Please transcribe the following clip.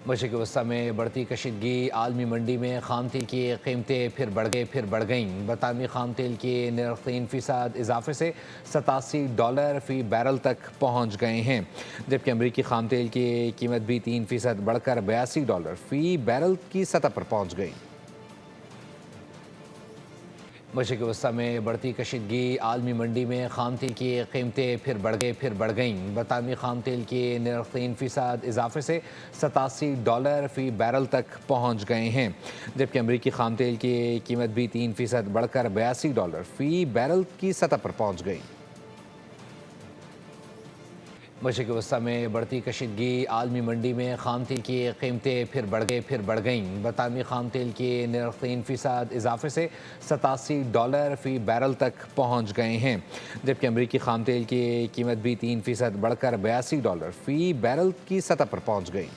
مشرق وسطی میں بڑھتی کشیدگی، عالمی منڈی میں خام تیل کی قیمتیں پھر بڑھ گئیں۔ برطانوی خام تیل کے نرخ 3% اضافے سے $87 فی بیرل تک پہنچ گئے ہیں، جبکہ امریکی خام تیل کی قیمت بھی 3% بڑھ کر $82 فی بیرل کی سطح پر پہنچ گئی۔ مشرق وسطی میں بڑھتی کشیدگی، عالمی منڈی میں خام تیل کی قیمتیں پھر بڑھ گئیں۔ برطانوی خام تیل کے نرخ 3% اضافے سے $87 فی بیرل تک پہنچ گئے ہیں، جبکہ امریکی خام تیل کی قیمت بھی 3% بڑھ کر $82 فی بیرل کی سطح پر پہنچ گئی۔ مشرق وسطی میں بڑھتی کشیدگی، عالمی منڈی میں خام تیل کی قیمتیں پھر بڑھ گئیں۔ برطانوی خام تیل کے نرخ 3% اضافے سے $87 فی بیرل تک پہنچ گئے ہیں، جبکہ امریکی خام تیل کی قیمت بھی 3% بڑھ کر $82 فی بیرل کی سطح پر پہنچ گئی۔